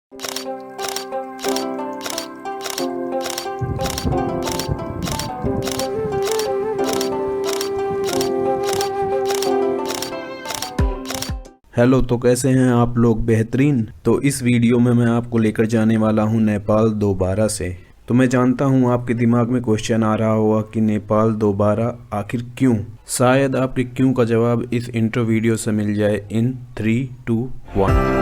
Hello, तो कैसे हैं आप लोग? बेहतरीन। तो इस वीडियो में मैं आपको लेकर जाने वाला हूं नेपाल दोबारा से। तो मैं जानता हूं आपके दिमाग में क्वेश्चन आ रहा होगा कि नेपाल दोबारा आखिर क्यों। शायद आपके क्यों का जवाब इस इंट्रो वीडियो से मिल जाए इन 3, 2, 1।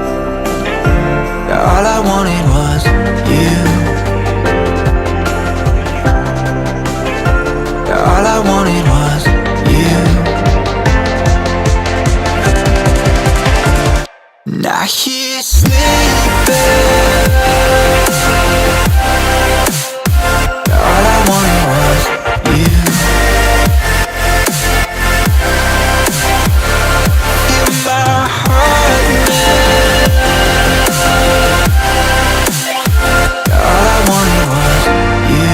All I wanted was you. All I wanted was you. Now he's sleeping. All I wanted was you. In my heart now. All I wanted was you.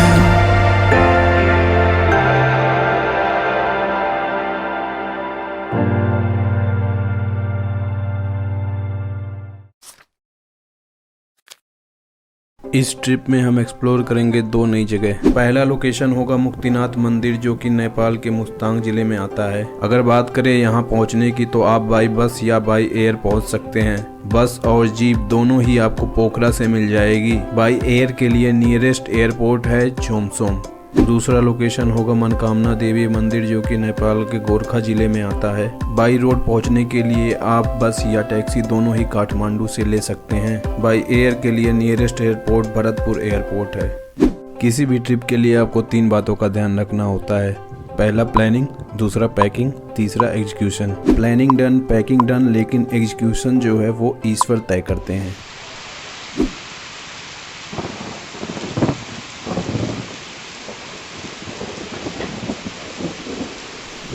इस ट्रिप में हम एक्सप्लोर करेंगे 2 नई जगह। पहला location होगा मुक्तिनाथ मंदिर, जो कि नेपाल के मुस्तांग जिले में आता है। अगर बात करें यहाँ पहुँचने की, तो आप बाई बस या बाई एयर पहुँच सकते हैं। बस और जीप दोनों ही आपको पोखरा से मिल जाएगी। बाई एयर के लिए नियरेस्ट एयरपोर्ट है झोमसोम। दूसरा लोकेशन होगा मनकामना देवी मंदिर, जो कि नेपाल के गोरखा जिले में आता है। बाई रोड पहुंचने के लिए आप बस या टैक्सी दोनों ही काठमांडू से ले सकते हैं। बाई एयर के लिए नियरेस्ट एयरपोर्ट भरतपुर एयरपोर्ट है। किसी भी ट्रिप के लिए आपको 3 बातों का ध्यान रखना होता है। पहला प्लानिंग, दूसरा पैकिंग, तीसरा execution. Planning done, packing done, लेकिन एग्जीक्यूशन जो है वो ईश्वर तय करते हैं।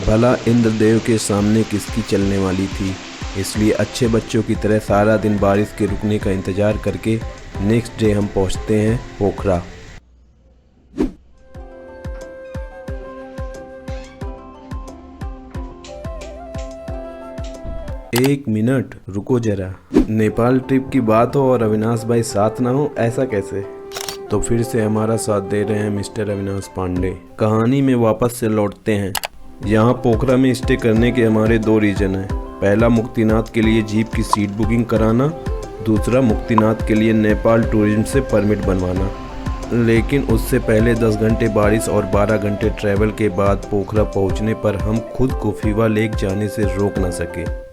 भला इंद्रदेव के सामने किसकी चलने वाली थी, इसलिए अच्छे बच्चों की तरह सारा दिन बारिश के रुकने का इंतजार करके नेक्स्ट डे हम पहुंचते हैं पोखरा। एक मिनट रुको जरा, नेपाल ट्रिप की बात हो और अविनाश भाई साथ ना हो, ऐसा कैसे? तो फिर से हमारा साथ दे रहे हैं मिस्टर अविनाश पांडे। कहानी में वापस से लौटते हैं। यहाँ पोखरा में स्टे करने के हमारे 2 रीजन हैं। पहला मुक्तिनाथ के लिए जीप की सीट बुकिंग कराना, दूसरा मुक्तिनाथ के लिए नेपाल टूरिज्म से परमिट बनवाना। लेकिन उससे पहले 10 घंटे बारिश और 12 घंटे ट्रैवल के बाद पोखरा पहुँचने पर हम खुद को फीवा लेक जाने से रोक न सके।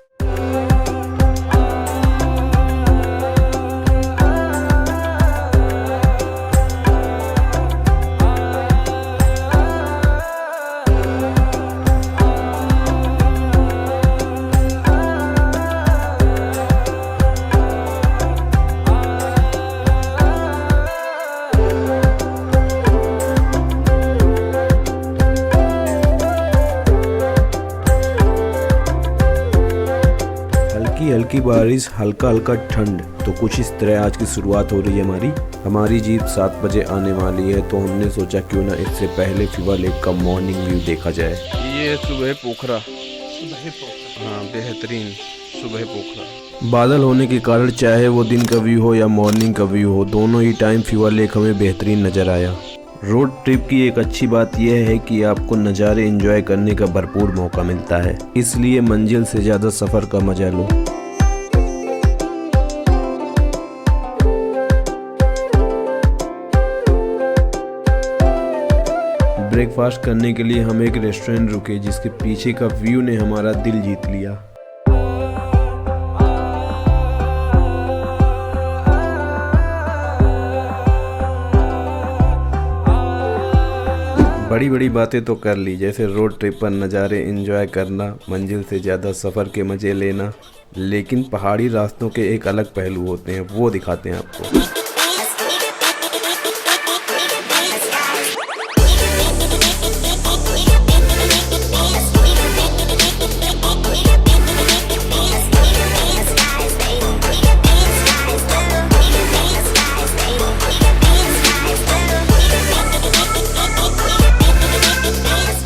हल्की बारिश, हल्का हल्का ठंड, तो कुछ इस तरह आज की शुरुआत हो रही है हमारी जीप 7 बजे आने वाली है। तो हमने सोचा क्यों ना इससे पहले फीवा लेक का मॉर्निंग व्यू देखा जाए। ये सुबह पोखरा, हाँ बेहतरीन सुबह पोखरा। बादल होने के कारण चाहे वो दिन का व्यू हो या मॉर्निंग का व्यू हो, दोनों ही टाइम फीवा लेक हमें बेहतरीन नजर आया। रोड ट्रिप की एक अच्छी बात यह है कि आपको नज़ारे एंजॉय करने का भरपूर मौका मिलता है, इसलिए मंजिल से ज़्यादा सफ़र का मजा लो। ब्रेकफास्ट करने के लिए हम एक रेस्टोरेंट रुके, जिसके पीछे का व्यू ने हमारा दिल जीत लिया। बड़ी बड़ी बातें तो कर ली, जैसे रोड ट्रिप पर नज़ारे एंजॉय करना, मंजिल से ज़्यादा सफ़र के मज़े लेना, लेकिन पहाड़ी रास्तों के एक अलग पहलू होते हैं, वो दिखाते हैं आपको।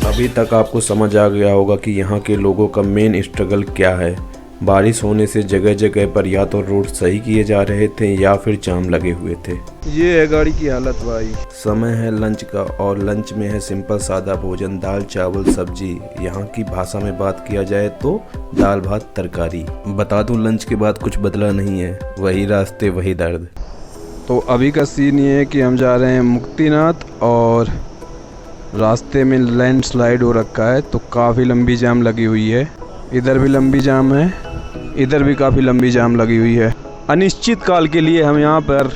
अभी तक आपको समझ आ गया होगा कि यहाँ के लोगों का मेन स्ट्रगल क्या है। बारिश होने से जगह जगह पर या तो रोड सही किए जा रहे थे या फिर जाम लगे हुए थे। ये है गाड़ी की हालत भाई। समय है लंच का और लंच में है सिंपल सादा भोजन, दाल चावल सब्जी। यहाँ की भाषा में बात किया जाए तो दाल भात तरकारी। बता दूं लंच के बाद कुछ बदला नहीं है, वही रास्ते वही दर्द। तो अभी का सीन ये है कि हम जा रहे हैं मुक्तिनाथ और रास्ते में लैंडस्लाइड हो रखा है, तो काफ़ी लंबी जाम लगी हुई है। इधर भी लंबी जाम है, इधर भी काफ़ी लंबी जाम लगी हुई है। अनिश्चित काल के लिए हम यहाँ पर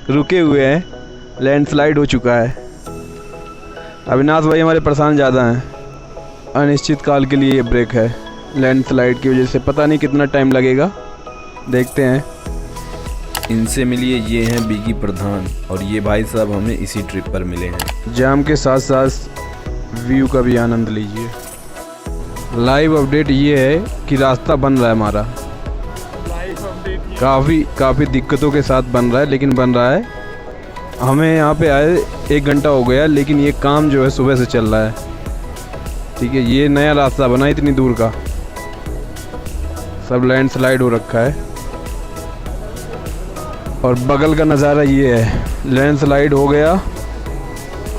रुके हुए हैं, लैंडस्लाइड हो चुका है। अविनाश भाई हमारे परेशान ज़्यादा हैं। अनिश्चित काल के लिए ये ब्रेक है लैंडस्लाइड की वजह से। पता नहीं कितना टाइम लगेगा, देखते हैं। इनसे मिलिए, ये हैं बीगी प्रधान और ये भाई साहब हमें इसी ट्रिप पर मिले हैं। जाम के साथ साथ व्यू का भी आनंद लीजिए। लाइव अपडेट ये है कि रास्ता बन रहा है हमारा, काफ़ी दिक्कतों के साथ बन रहा है, लेकिन बन रहा है। हमें यहाँ पे आए 1 घंटा हो गया, लेकिन ये काम जो है सुबह से चल रहा है। ठीक है, ये नया रास्ता बना इतनी दूर का, सब लैंडस्लाइड हो रखा है। और बगल का नज़ारा ये है, लैंडस्लाइड हो गया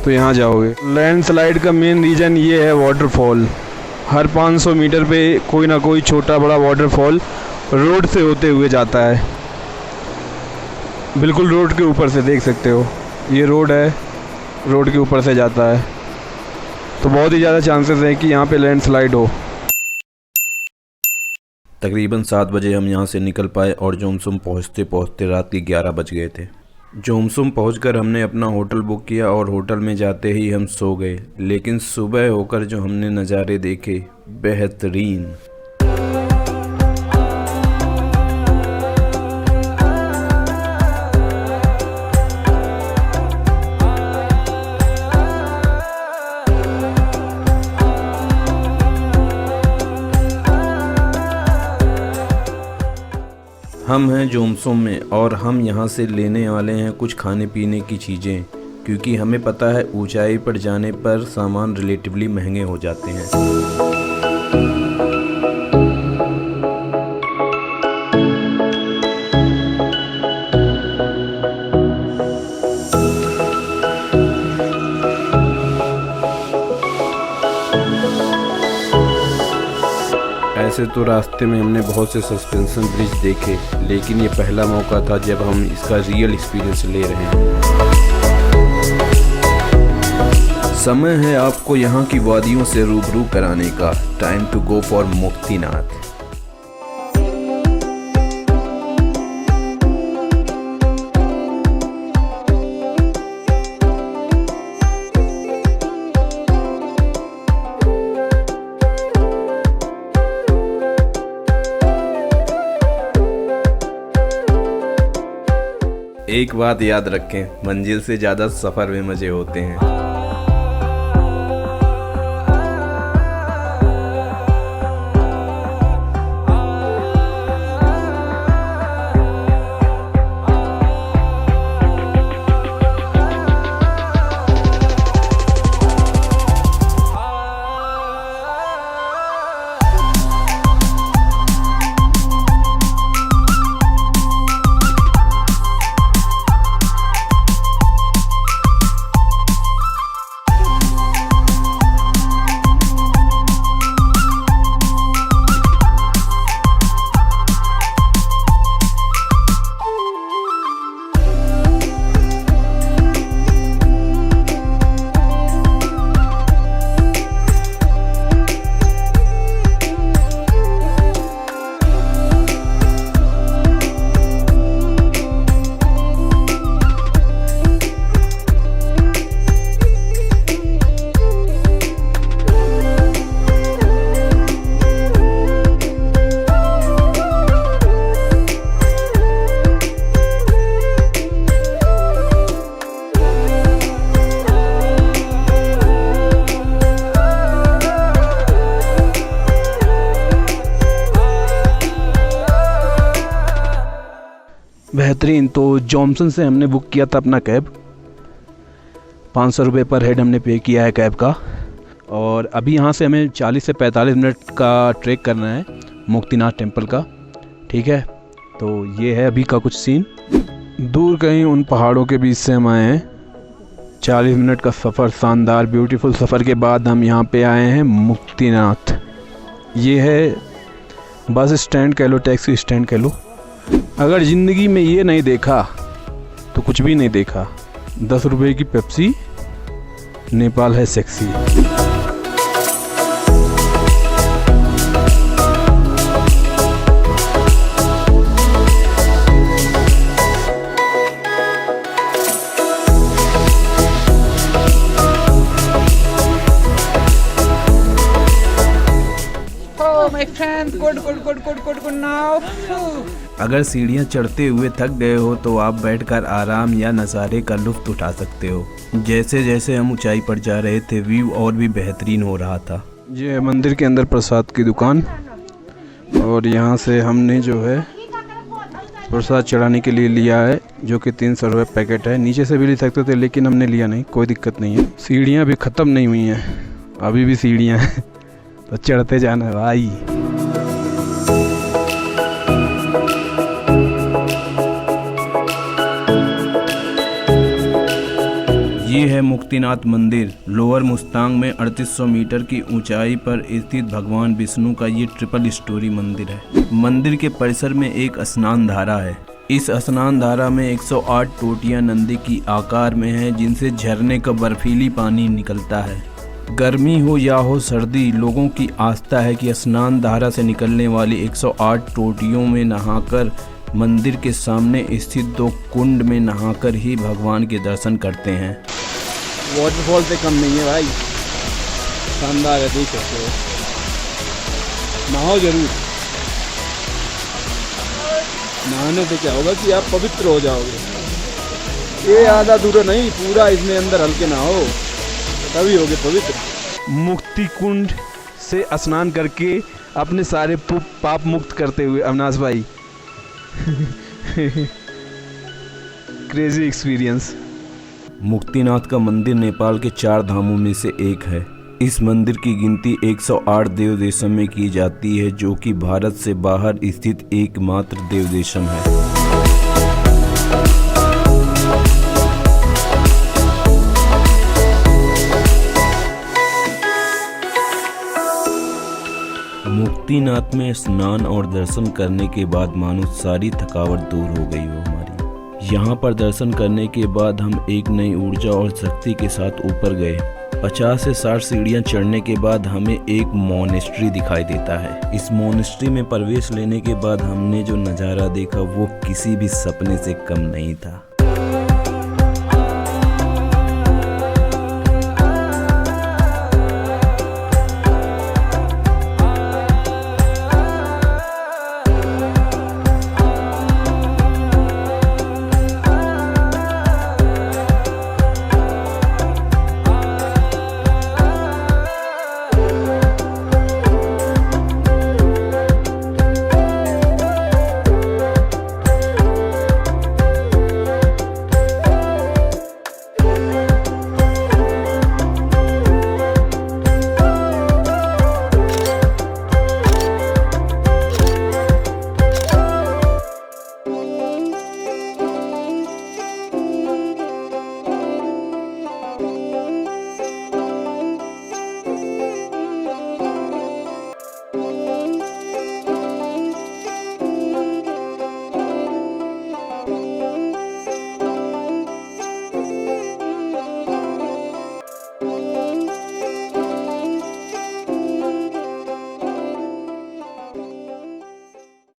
तो यहाँ जाओगे। लैंडस्लाइड का मेन रीज़न ये है वाटरफॉल। हर 500 मीटर पे कोई ना कोई छोटा बड़ा वाटरफॉल रोड से होते हुए जाता है। बिल्कुल रोड के ऊपर से देख सकते हो, ये रोड है, रोड के ऊपर से जाता है। तो बहुत ही ज़्यादा चांसेस हैं कि यहाँ पे लैंडस्लाइड हो। तकरीबन 7 बजे हम यहाँ से निकल पाए और जोमसुम पहुँचते पहुँचते रात के 11 बज गए थे। जोमसुम पहुंचकर हमने अपना होटल बुक किया और होटल में जाते ही हम सो गए। लेकिन सुबह होकर जो हमने नज़ारे देखे, बेहतरीन। हम हैं जोमसुम में और हम यहाँ से लेने वाले हैं कुछ खाने पीने की चीज़ें, क्योंकि हमें पता है ऊंचाई पर जाने पर सामान रिलेटिवली महंगे हो जाते हैं। ऐसे तो रास्ते में हमने बहुत से सस्पेंशन ब्रिज देखे, लेकिन ये पहला मौका था जब हम इसका रियल एक्सपीरियंस ले रहे हैं। समय है आपको यहाँ की वादियों से रूबरू कराने का। Time to go for Muktinath. एक बात याद रखें, मंजिल से ज़्यादा सफ़र में मज़े होते हैं। बेहतरीन। तो जॉनसन से हमने बुक किया था अपना कैब, 500 रुपये पर हेड हमने पे किया है कैब का। और अभी यहाँ से हमें 40 से 45 मिनट का ट्रैक करना है मुक्तिनाथ टेम्पल का। ठीक है, तो ये है अभी का कुछ सीन। दूर कहीं उन पहाड़ों के बीच से हम आए हैं। 40 मिनट का सफ़र, शानदार ब्यूटीफुल सफ़र के बाद हम यहाँ पे आए हैं मुक्तिनाथ। ये है बस स्टैंड कह लो, टैक्सी स्टैंड कह लो। अगर ज़िंदगी में ये नहीं देखा तो कुछ भी नहीं देखा। 10 रुपये की पेप्सी, नेपाल है sexy. My friend, good now. अगर सीढ़ियाँ चढ़ते हुए थक गए हो तो आप बैठकर आराम या नज़ारे का लुत्फ़ उठा सकते हो। जैसे जैसे हम ऊंचाई पर जा रहे थे व्यू और भी बेहतरीन हो रहा था। ये है मंदिर के अंदर प्रसाद की दुकान, और यहाँ से हमने जो है प्रसाद चढ़ाने के लिए लिया है, जो कि 300 रुपये पैकेट है। नीचे से भी ले सकते थे लेकिन हमने लिया नहीं, कोई दिक्कत नहीं है। सीढ़ियाँ भी ख़त्म नहीं हुई हैं, अभी भी सीढ़ियाँ हैं, तो चढ़ते जाना है भाई। ये है मुक्तिनाथ मंदिर। लोअर मुस्तांग में 3800 मीटर की ऊंचाई पर स्थित भगवान विष्णु का ये ट्रिपल स्टोरी मंदिर है। मंदिर के परिसर में एक स्नान धारा है। इस स्नान धारा में 108 टोटियां नंदी की आकार में हैं, जिनसे झरने का बर्फीली पानी निकलता है। गर्मी हो या हो सर्दी, लोगों की आस्था है कि स्नान धारा से निकलने वाली 108 टोटियों में नहाकर मंदिर के सामने स्थित 2 कुंड में नहाकर ही भगवान के दर्शन करते हैं। वाटरफॉल से कम नहीं है भाई, शानदार है, देख सकते हो। नहाओ जरूर, नहाने से क्या होगा कि आप पवित्र हो जाओगे। ये आधा दूर नहीं, पूरा इसमें अंदर हल्के नहाओ तभी होगे पवित्र। मुक्ति कुंड से स्नान करके अपने सारे पाप मुक्त करते हुए अविनाश भाई क्रेजी एक्सपीरियंस। मुक्तिनाथ का मंदिर नेपाल के 4 धामों में से एक है। इस मंदिर की गिनती 108 देव देशों में की जाती है, जो कि भारत से बाहर स्थित एकमात्र देव देशम है। मुक्तिनाथ में स्नान और दर्शन करने के बाद मानो सारी थकावट दूर हो गई हो हमारी। यहाँ पर दर्शन करने के बाद हम एक नई ऊर्जा और शक्ति के साथ ऊपर गए। 50 से 60 सीढ़ियाँ चढ़ने के बाद हमें एक मोनेस्ट्री दिखाई देता है। इस मोनेस्ट्री में प्रवेश लेने के बाद हमने जो नज़ारा देखा वो किसी भी सपने से कम नहीं था।